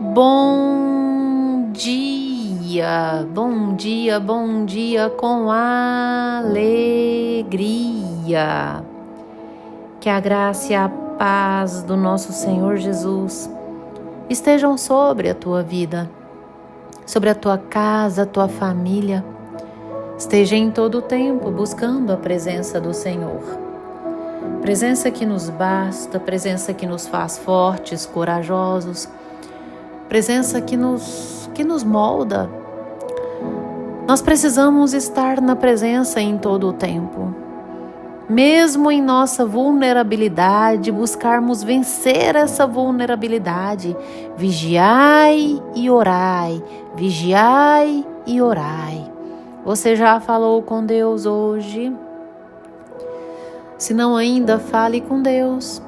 Bom dia, bom dia, bom dia com alegria. Que a graça e a paz do nosso Senhor Jesus estejam sobre a tua vida, sobre a tua casa, a tua família. Esteja em todo o tempo buscando a presença do Senhor. Presença que nos basta, presença que nos faz fortes, corajosos, presença que nos molda. Nós precisamos estar na presença em todo o tempo. Mesmo em nossa vulnerabilidade, buscarmos vencer essa vulnerabilidade. Vigiai e orai, vigiai e orai. Você já falou com Deus hoje? Se não ainda, fale com Deus.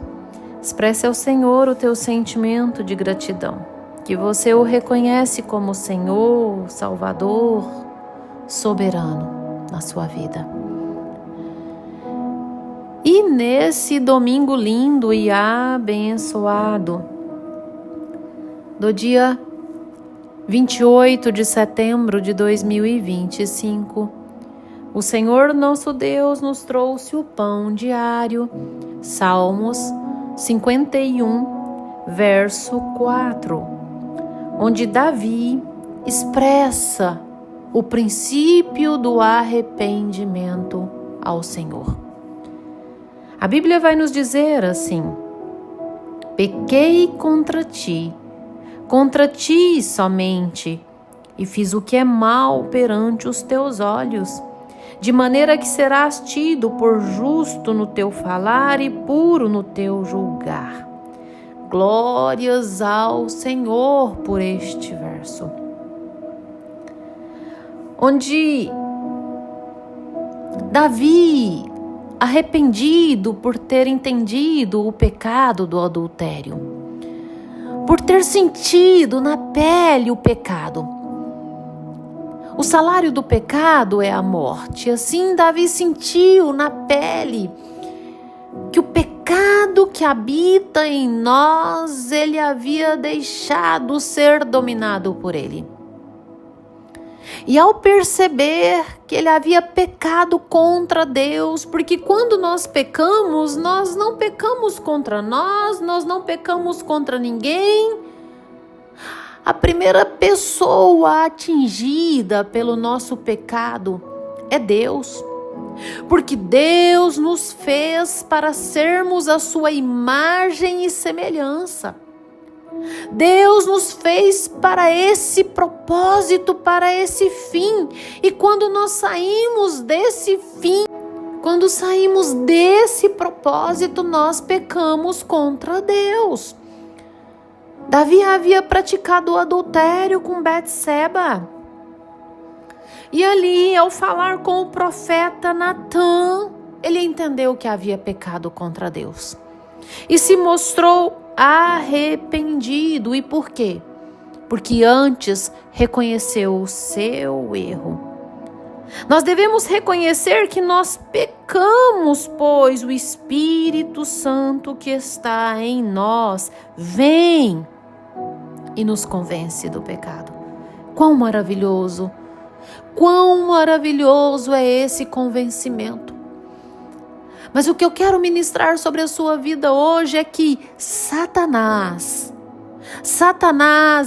Expresse ao Senhor o teu sentimento de gratidão. Que você o reconhece como Senhor, Salvador, soberano na sua vida. E nesse domingo lindo e abençoado, do dia 28 de setembro de 2025, o Senhor nosso Deus nos trouxe o pão diário, Salmos 51, verso 4. Onde Davi expressa o princípio do arrependimento ao Senhor. A Bíblia vai nos dizer assim: pequei contra ti somente, e fiz o que é mal perante os teus olhos, de maneira que serás tido por justo no teu falar e puro no teu julgar. Glórias ao Senhor por este verso. Onde Davi, arrependido por ter entendido o pecado do adultério, por ter sentido na pele o pecado. O salário do pecado é a morte. Assim Davi sentiu na pele que o pecado que habita em nós, ele havia deixado ser dominado por ele. E ao perceber que ele havia pecado contra Deus, porque quando nós pecamos, nós não pecamos contra nós não pecamos contra ninguém. A primeira pessoa atingida pelo nosso pecado é Deus. Porque Deus nos fez para sermos a sua imagem e semelhança. Deus nos fez para esse propósito, para esse fim. E quando nós saímos desse fim, quando saímos desse propósito, nós pecamos contra Deus. Davi havia praticado o adultério com Betseba. E ali, ao falar com o profeta Natã, ele entendeu que havia pecado contra Deus. E se mostrou arrependido. E por quê? Porque antes reconheceu o seu erro. Nós devemos reconhecer que nós pecamos, pois o Espírito Santo que está em nós vem e nos convence do pecado. Quão maravilhoso! Quão maravilhoso é esse convencimento. Mas o que eu quero ministrar sobre a sua vida hoje é que Satanás,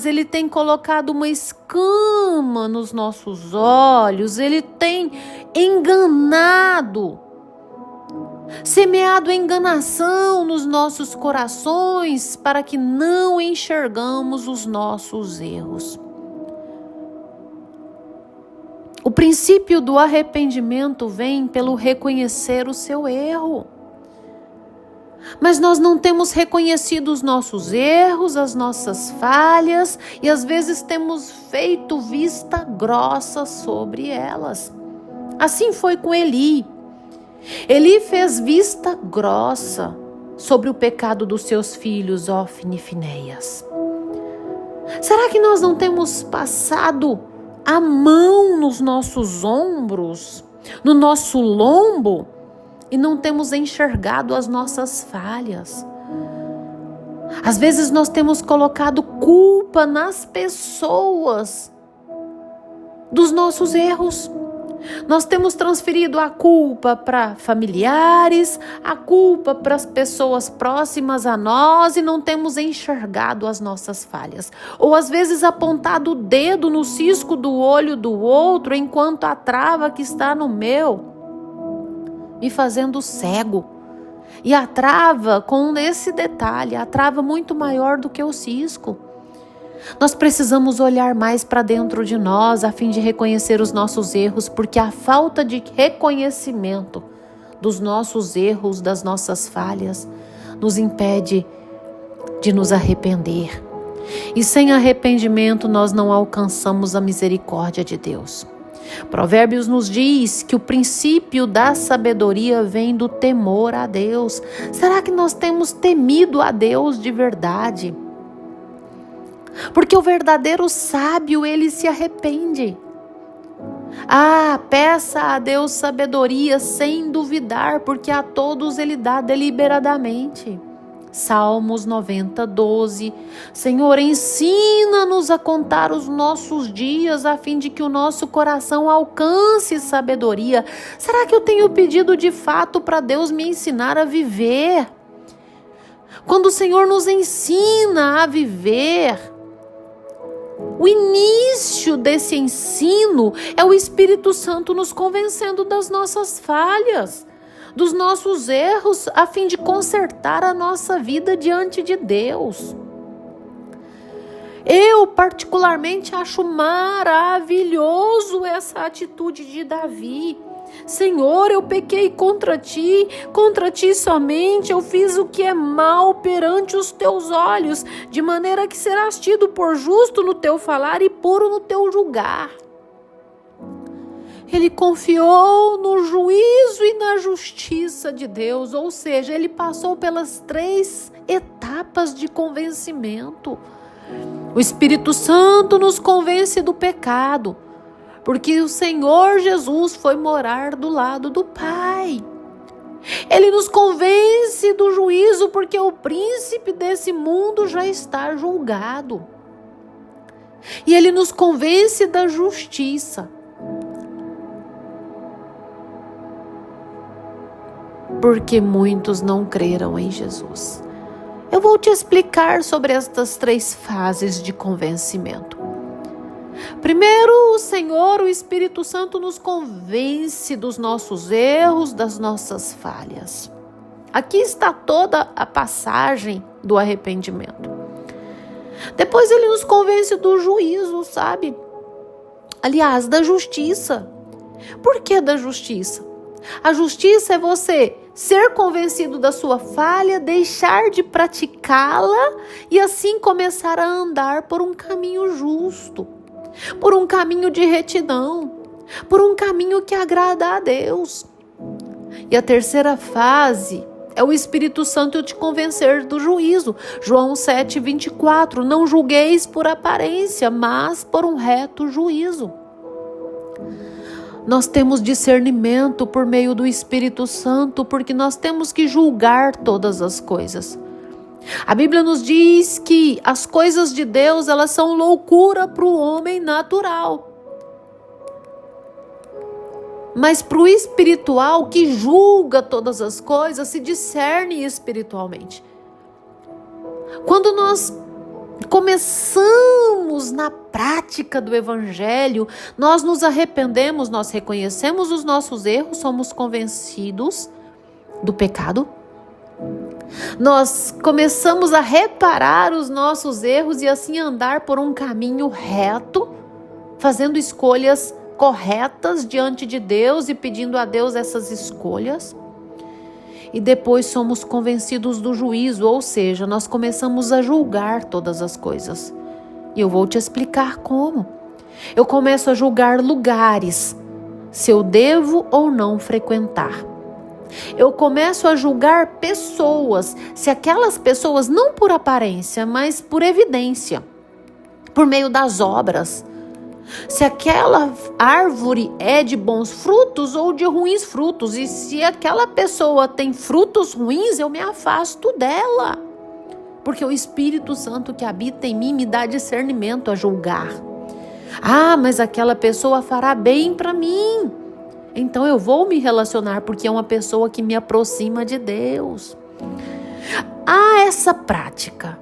ele tem colocado uma escama nos nossos olhos, ele tem enganado, semeado enganação nos nossos corações para que não enxergamos os nossos erros. O princípio do arrependimento vem pelo reconhecer o seu erro. Mas nós não temos reconhecido os nossos erros, as nossas falhas, e às vezes temos feito vista grossa sobre elas. Assim foi com Eli. Eli fez vista grossa sobre o pecado dos seus filhos, Ofni e Finéias. Será que nós não temos passado a mão nos nossos ombros, no nosso lombo, e não temos enxergado as nossas falhas? Às vezes nós temos colocado culpa nas pessoas dos nossos erros. Nós temos transferido a culpa para familiares, a culpa para as pessoas próximas a nós e não temos enxergado as nossas falhas. Ou às vezes apontado o dedo no cisco do olho do outro enquanto a trava que está no meu me fazendo cego. E a trava, com esse detalhe, a trava muito maior do que o cisco. Nós precisamos olhar mais para dentro de nós a fim de reconhecer os nossos erros, porque a falta de reconhecimento dos nossos erros, das nossas falhas, nos impede de nos arrepender. E sem arrependimento nós não alcançamos a misericórdia de Deus. Provérbios nos diz que o princípio da sabedoria vem do temor a Deus. Será que nós temos temido a Deus de verdade? Porque o verdadeiro sábio, ele se arrepende. Peça a Deus sabedoria sem duvidar, porque a todos ele dá deliberadamente. Salmos 90, 12. Senhor, ensina-nos a contar os nossos dias, a fim de que o nosso coração alcance sabedoria. Será que eu tenho pedido de fato para Deus me ensinar a viver? Quando o Senhor nos ensina a viver, o início desse ensino é o Espírito Santo nos convencendo das nossas falhas, dos nossos erros, a fim de consertar a nossa vida diante de Deus. Eu particularmente acho maravilhoso essa atitude de Davi. Senhor, eu pequei contra ti somente, eu fiz o que é mal perante os teus olhos, de maneira que serás tido por justo no teu falar e puro no teu julgar. Ele confiou no juízo e na justiça de Deus, ou seja, ele passou pelas 3 etapas de convencimento. O Espírito Santo nos convence do pecado, porque o Senhor Jesus foi morar do lado do Pai. Ele nos convence do juízo, porque o príncipe desse mundo já está julgado. E ele nos convence da justiça, porque muitos não creram em Jesus. Eu vou te explicar sobre estas 3 fases de convencimento. Primeiro, o Senhor, o Espírito Santo, nos convence dos nossos erros, das nossas falhas. Aqui está toda a passagem do arrependimento. Depois ele nos convence do juízo, sabe? Aliás, da justiça. Por que da justiça? A justiça é você ser convencido da sua falha, deixar de praticá-la e assim começar a andar por um caminho justo, por um caminho de retidão, por um caminho que agrada a Deus. E a terceira fase é o Espírito Santo te convencer do juízo. João 7, 24. Não julgueis por aparência, mas por um reto juízo. Nós temos discernimento por meio do Espírito Santo, porque nós temos que julgar todas as coisas. A Bíblia nos diz que as coisas de Deus, elas são loucura para o homem natural. Mas para o espiritual, que julga todas as coisas, se discerne espiritualmente. Quando nós começamos na prática do Evangelho, nós nos arrependemos, nós reconhecemos os nossos erros, somos convencidos do pecado. Nós começamos a reparar os nossos erros e assim andar por um caminho reto, fazendo escolhas corretas diante de Deus e pedindo a Deus essas escolhas. E depois somos convencidos do juízo, ou seja, nós começamos a julgar todas as coisas. E eu vou te explicar como. Eu começo a julgar lugares, se eu devo ou não frequentar. Eu começo a julgar pessoas, se aquelas pessoas, não por aparência, mas por evidência, por meio das obras, se aquela árvore é de bons frutos ou de ruins frutos, e se aquela pessoa tem frutos ruins, eu me afasto dela. porque o Espírito Santo que habita em mim me dá discernimento a julgar. Ah, mas aquela pessoa fará bem para mim. Então eu vou me relacionar porque é uma pessoa que me aproxima de Deus. Ah, essa prática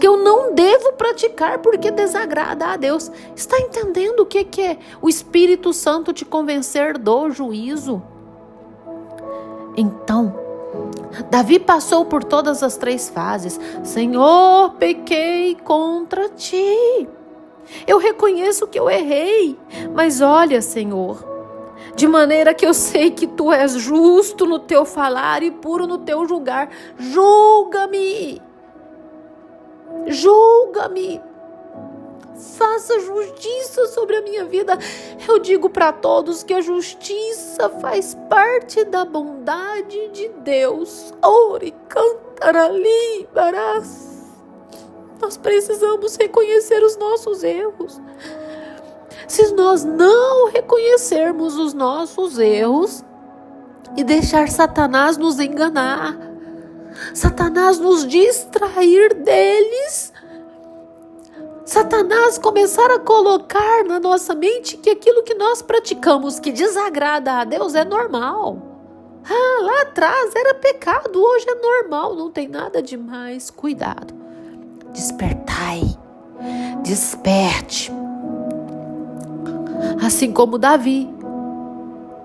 eu não devo praticar porque desagrada a Deus. Está entendendo o que é o Espírito Santo te convencer do juízo? Então, Davi passou por todas as 3 fases. Senhor, pequei contra ti. Eu reconheço que eu errei, mas olha, Senhor, de maneira que eu sei que tu és justo no teu falar e puro no teu julgar. Julga-me. Julga-me. Faça justiça sobre a minha vida. Eu digo para todos que a justiça faz parte da bondade de Deus. Ore, cantarali, barás. Nós precisamos reconhecer os nossos erros. Se nós não reconhecermos os nossos erros e deixar Satanás nos enganar, Satanás nos distrair deles, Satanás começar a colocar na nossa mente que aquilo que nós praticamos que desagrada a Deus é normal. Ah, lá atrás era pecado, hoje é normal, não tem nada demais. Cuidado. Despertai, desperte. Assim como Davi.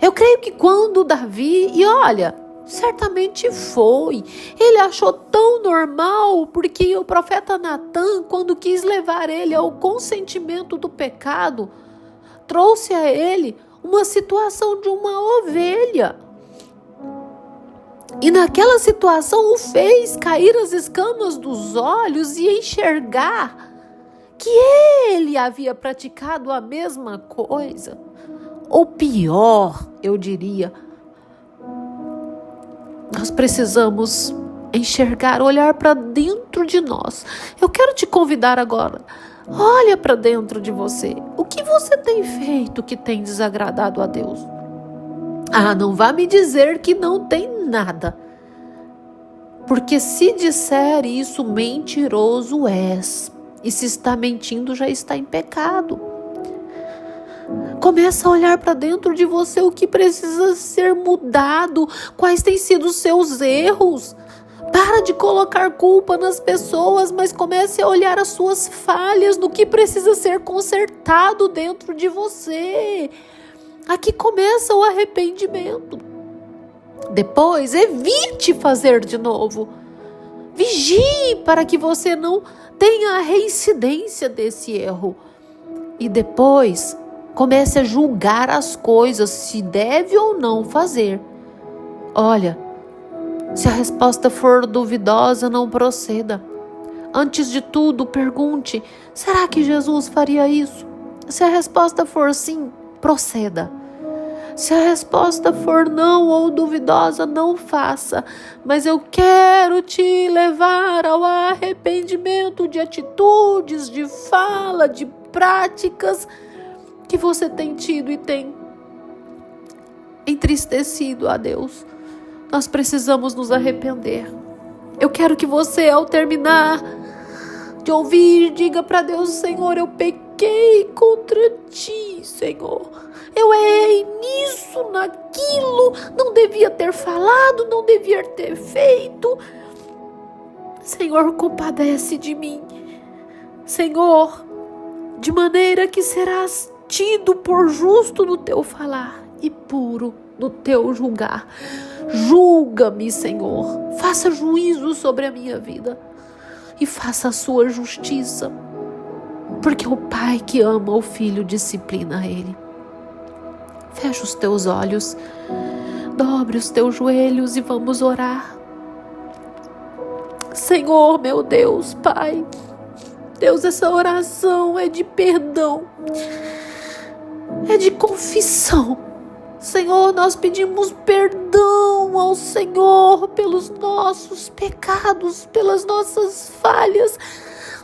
Eu creio que quando Davi, e olha, certamente foi, ele achou tão normal, porque o profeta Natã, quando quis levar ele ao consentimento do pecado, trouxe a ele uma situação de uma ovelha. E naquela situação o fez cair as escamas dos olhos e enxergar que ele havia praticado a mesma coisa. Ou pior, eu diria. Nós precisamos enxergar, olhar para dentro de nós. Eu quero te convidar agora. Olha para dentro de você. O que você tem feito que tem desagradado a Deus? Ah, não vá me dizer que não tem nada. Porque se disser isso, mentiroso és. E se está mentindo, já está em pecado. Começa a olhar para dentro de você o que precisa ser mudado. Quais têm sido os seus erros. Para de colocar culpa nas pessoas, mas comece a olhar as suas falhas, no que precisa ser consertado dentro de você. Aqui começa o arrependimento. Depois, evite fazer de novo. Vigie para que você não tenha a reincidência desse erro. E depois, comece a julgar as coisas, se deve ou não fazer. Olha, se a resposta for duvidosa, não proceda. Antes de tudo, pergunte: será que Jesus faria isso? Se a resposta for sim, proceda. Se a resposta for não ou duvidosa, não faça. Mas eu quero te levar ao arrependimento de atitudes, de fala, de práticas que você tem tido e tem entristecido a Deus. Nós precisamos nos arrepender. Eu quero que você, ao terminar de ouvir, diga para Deus: Senhor, eu pequei contra ti, Senhor. Eu errei nisso, naquilo, não devia ter falado, não devia ter feito. Senhor, compadece de mim. Senhor, de maneira que serás tido por justo no teu falar e puro no teu julgar. Julga-me, Senhor. Faça juízo sobre a minha vida e faça a sua justiça. Porque o pai que ama o filho disciplina ele. Fecha os teus olhos, dobre os teus joelhos e vamos orar. Senhor, meu Deus, Pai, Deus, essa oração é de perdão, é de confissão. Senhor, nós pedimos perdão ao Senhor pelos nossos pecados, pelas nossas falhas,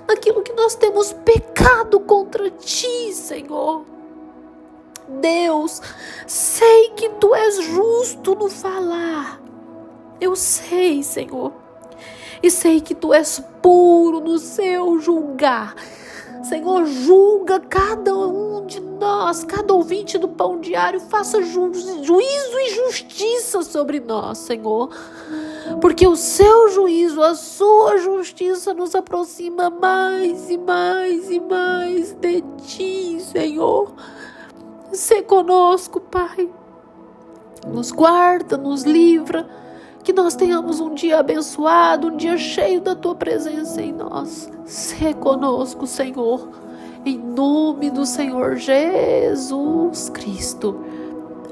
naquilo que nós temos pecado contra Ti, Senhor. Deus, sei que Tu és justo no falar. Eu sei, Senhor. e sei que Tu és puro no seu julgar. Senhor, julga cada um de nós, cada ouvinte do Pão Diário, faça juízo e justiça sobre nós, Senhor, porque o seu juízo, a sua justiça nos aproxima mais e mais e mais de Ti, Senhor. Sê conosco, Pai, nos guarda, nos livra, que nós tenhamos um dia abençoado, um dia cheio da Tua presença em nós. Sê conosco, Senhor, em nome do Senhor Jesus Cristo.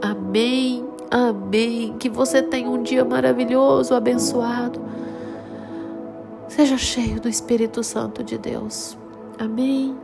Amém, amém. Que você tenha um dia maravilhoso, abençoado. Seja cheio do Espírito Santo de Deus. Amém.